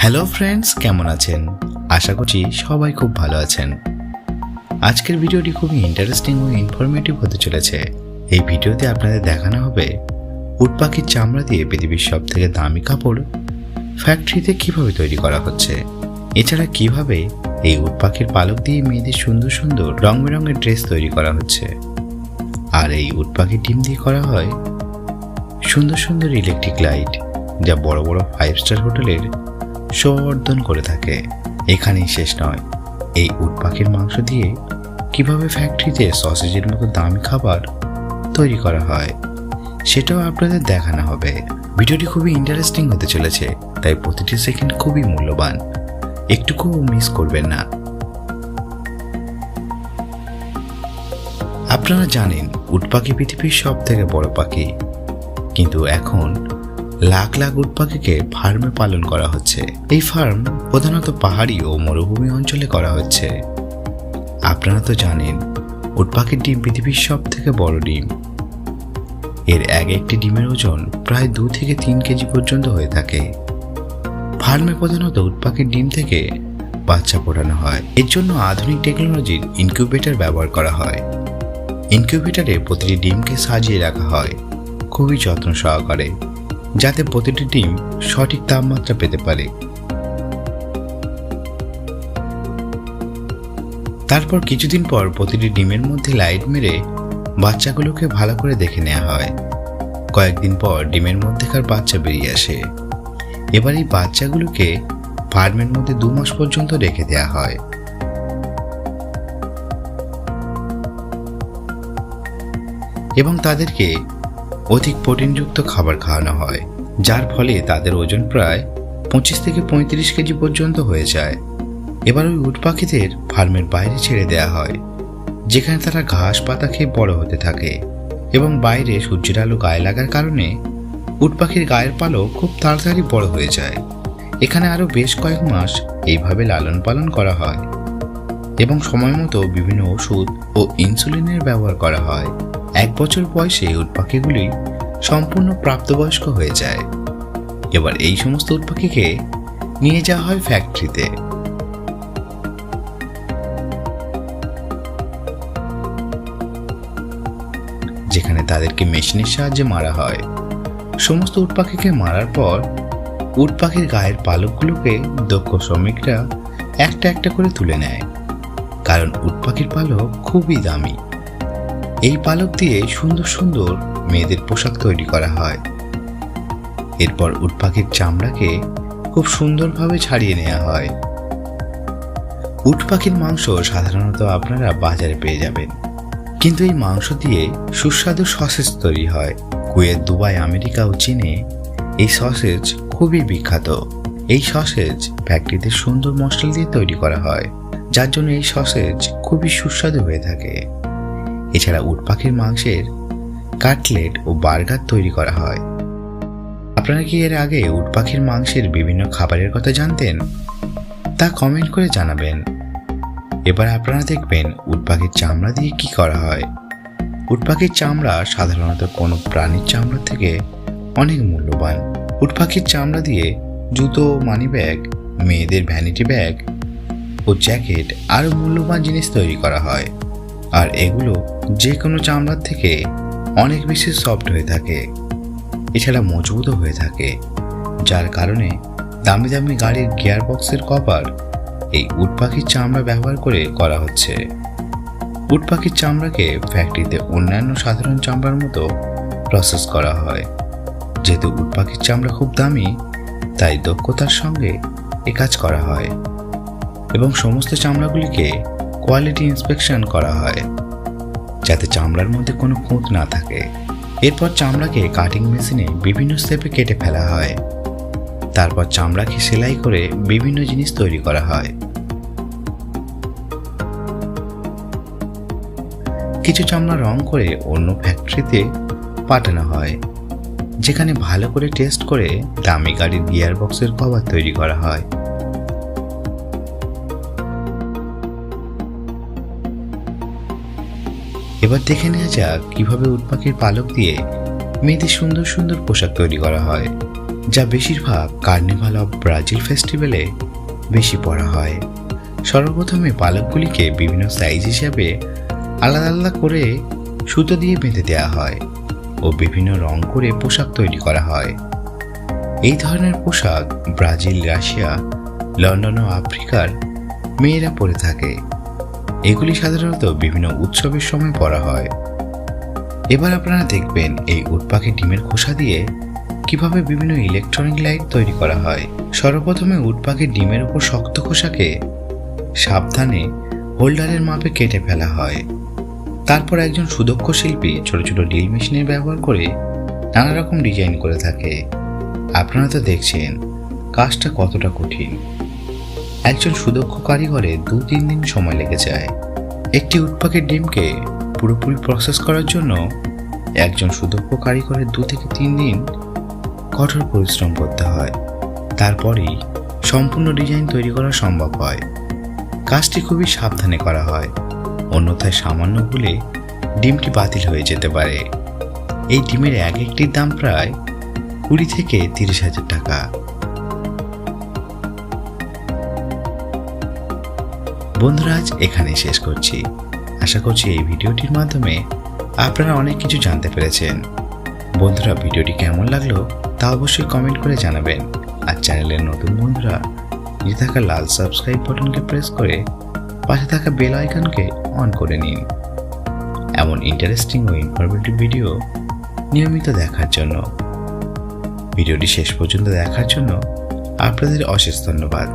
Hello friends, কেমন আছেন? আশা করছি সবাই খুব ভালো আছেন। আজকের ভিডিওটি খুবই ইন্টারেস্টিং ও ইনফরমেটিভ হতে চলেছে। এই ভিডিওতে আপনাদের দেখানো হবে উট পাখির চামড়া দিয়ে পৃথিবীর সবথেকে দামি কাপড় ফ্যাক্টরিতে কিভাবে তৈরি করা হচ্ছে। এছাড়া কিভাবে এই উট পাখির পালক দিয়ে মেয়েদের সুন্দর সুন্দর রং বেরঙের ড্রেস তৈরি করা হচ্ছে। আর এই উট পাখির ডিম দিয়ে করা হয় সুন্দর সুন্দর ইলেকট্রিক লাইট, যা বড় বড় 5 স্টার হোটেলের সৌবর্ধন করে থাকে। এখানেই শেষ নয়, এই উট পাখির মাংস দিয়ে কিভাবে ফ্যাক্টরিতে সসেজের মতো দামি খাবার তৈরি করা হয় সেটাও আপনাদের দেখানো হবে। ভিডিওটি খুবই ইন্টারেস্টিং হতে চলেছে, তাই প্রতিটি সেকেন্ড খুবই মূল্যবান, একটুকুও মিস করবেন না। আপনারা জানেন উট পাখি পৃথিবীর সব থেকে বড় পাখি, কিন্তু এখন লাখ লাখ উট পাখিকে ফার্মে পালন করা হচ্ছে। এই ফার্ম প্রধানত পাহাড়ি ও মরুভূমি অঞ্চলে করা হচ্ছে। আপনারা তো জানেন উট পাখির ডিম পৃথিবীর সব থেকে বড় ডিম। এর একটি ডিমের ওজন প্রায় 2 থেকে 3 কেজি পর্যন্ত হয়ে থাকে। ফার্মে প্রধানত উট পাখির ডিম থেকে বাচ্চা ফোটানো হয়। এর জন্য আধুনিক টেকনোলজির ইনকিউবেটর ব্যবহার করা হয়। ইনকিউবেটরে প্রতিটি ডিমকে সাজিয়ে রাখা হয় খুবই যত্ন সহকারে, যাতে প্রতিটি ডিম সঠিক তাপমাত্রা পেতে পারে। তারপর কিছুদিন পর প্রতিটি ডিমের মধ্যে লাইট মেরে বাচ্চাগুলোকে ভালো করে দেখে নেওয়া হয়। কয়েকদিন পর ডিমের মধ্যেকার বাচ্চা বেরিয়ে আসে। এবার এই বাচ্চাগুলোকে ফার্মের মধ্যে 2 মাস পর্যন্ত রেখে দেওয়া হয়। এবং তাদেরকে অধিক প্রোটিনযুক্ত খাবার খাওয়ানো হয়, যার ফলে তাদের ওজন প্রায় 25 থেকে 35 কেজি পর্যন্ত হয়ে যায়। এবার ওই উট পাখিদের ফার্মের বাইরে ছেড়ে দেওয়া হয়, যেখানে তারা ঘাস পাতা খেয়ে বড় হতে থাকে। এবং বাইরে সূর্যের আলো গায়ে লাগার কারণে উট পাখির গায়ের পালক খুব তাড়াতাড়ি বড় হয়ে যায়। এখানে আরও বেশ কয়েক মাস এইভাবে লালন পালন করা হয় এবং সময় মতো বিভিন্ন ওষুধ ও ইনসুলিনের ব্যবহার করা হয়। 1 বছর বয়সে উট পাখিগুলি সম্পূর্ণ প্রাপ্তবয়স্ক হয়ে যায়। এবার এই সমস্ত উট পাখিকে নিয়ে যাওয়া হয় ফ্যাক্টরিতে। যেখানে তাদেরকে মেশিনের সাহায্যে মারা হয়। সমস্ত উট পাখিকে মারার পর উট পাখির গায়ের পালকগুলোকে দক্ষ শ্রমিকরা একটা একটা করে তুলে নেয়, কারণ উট পাখির পালক খুবই দামি। এই পালক দিয়ে সুন্দর সুন্দর মেয়েদের পোশাক তৈরি করা হয়। এরপর উট পাখির চামড়াকে খুব সুন্দরভাবে ছাড়িয়ে নেওয়া হয়। উট পাখির মাংস সাধারণত আপনারা বাজারে পেয়ে যাবেন, কিন্তু এই মাংস দিয়ে সুস্বাদু সসেজ তৈরি হয়। কুয়েত, দুবাই, আমেরিকা ও চীনে এই সসেজ খুবই বিখ্যাত। এই সসেজ ফ্যাক্টরিতে সুন্দর মশলা দিয়ে তৈরি করা হয়, যার জন্য এই সসেজ খুবই সুস্বাদু হয়ে থাকে। এছাড়া উট পাখির মাংসের কাটলেট ও বার্গার তৈরি করা হয়। আপনারা কি এর আগে উট পাখির মাংসের বিভিন্ন খাবারের কথা জানতেন? তা কমেন্ট করে জানাবেন। এবার আপনারা দেখবেন উট পাখির চামড়া দিয়ে কি করা হয়। উট পাখির চামড়া সাধারণত কোনো প্রাণীর চামড়া থেকে অনেক মূল্যবান। উট পাখির চামড়া দিয়ে জুতো, মানি ব্যাগ, মেয়েদের ভ্যানিটি ব্যাগ ও জ্যাকেট আরও মূল্যবান জিনিস তৈরি করা হয়। আর এগুলো যে কোনো চামড়ার থেকে অনেক বেশি সফট হয়ে থাকে, এছাড়া মজবুতও হয়ে থাকে, যার কারণে দামি দামি গাড়ির গিয়ার বক্সের কভার এই উট পাখির চামড়া ব্যবহার করে করা হচ্ছে। উট পাখির চামড়াকে ফ্যাক্টরিতে অন্যান্য সাধারণ চামড়ার মতো প্রসেস করা হয়। যেহেতু উট পাখির চামড়া খুব দামি, তাই দক্ষতার সঙ্গে এ কাজ করা হয় এবং সমস্ত চামড়াগুলিকে কোয়ালিটি ইন্সপেকশন করা হয়, যাতে চামড়ার মধ্যে কোনো খুঁত না থাকে। এরপর চামড়াকে কাটিং মেশিনে বিভিন্ন স্টেপে কেটে ফেলা হয়। তারপর চামড়াকে সেলাই করে বিভিন্ন জিনিস তৈরি করা হয়। কিছু চামড়া রং করে অন্য ফ্যাক্টরিতে পাঠানো হয়, যেখানে ভালো করে টেস্ট করে দামি গাড়ির গিয়ার বক্সের কভার তৈরি করা হয়। এবার দেখে নেওয়া যাক কিভাবে উট পাখির পালক দিয়ে মেয়েদের সুন্দর সুন্দর পোশাক তৈরি করা হয়। যা বেশিরভাগ কার্নিভাল অফ ব্রাজিল ফেস্টিভ্যালে বেশি পড়া হয়। সর্বপ্রথমে পালকগুলিকে বিভিন্ন সাইজ হিসাবে আলাদা আলাদা করে সুতো দিয়ে বেঁধে দেওয়া হয় ও বিভিন্ন রং করে পোশাক তৈরি করা হয়। এই ধরনের পোশাক ব্রাজিল, রাশিয়া, লন্ডন ও আফ্রিকার মেয়েরা পরে থাকে। এগুলি সাধারণত বিভিন্ন উৎসবের সময় পরা হয়। এবার আপনারা দেখবেন এই উট পাখির ডিমের খোসা দিয়ে কিভাবে বিভিন্ন ইলেকট্রনিক লাইট তৈরি করা হয়। সর্বপ্রথমে উট পাখির ডিমের উপর শক্ত খোসাকে সাবধানে হোল্ডারের মাপে কেটে ফেলা হয়। তারপর একজন সুদক্ষ শিল্পী ছোট ছোট ড্রিল মেশিনের ব্যবহার করে নানা রকম ডিজাইন করে থাকে। আপনারা তো দেখছেন কাজটা কতটা কঠিন। একজন সুদক্ষ কারিগরের 2-3 দিন সময় লেগে যায়। একটি উট পাখির ডিমকে পুরোপুরি প্রসেস করার জন্য একজন সুদক্ষ কারিগরের 2 থেকে 3 দিন কঠোর পরিশ্রম করতে হয়। তারপরেই সম্পূর্ণ ডিজাইন তৈরি করা সম্ভব হয়। কাজটি খুবই সাবধানে করা হয়, অন্যথায় সামান্য ভুলে ডিমটি বাতিল হয়ে যেতে পারে। এই ডিমের এক একটির দাম প্রায় 20 থেকে 30,000 টাকা। বন্ধুরা, আজ এখানে শেষ করছি। আশা করছি এই ভিডিওটির মাধ্যমে আপনারা অনেক কিছু জানতে পেরেছেন। বন্ধুরা, ভিডিওটি কেমন লাগলো তা অবশ্যই কমেন্ট করে জানাবেন। আর চ্যানেলের নতুন বন্ধুরা নিচে থাকা লাল সাবস্ক্রাইব বাটনকে প্রেস করে পাশে থাকা বেল আইকনকে অন করে নিন এমন ইন্টারেস্টিং ও ইনফরমেটিভ ভিডিও নিয়মিত দেখার জন্য। ভিডিওটি শেষ পর্যন্ত দেখার জন্য আপনাদের অশেষ ধন্যবাদ।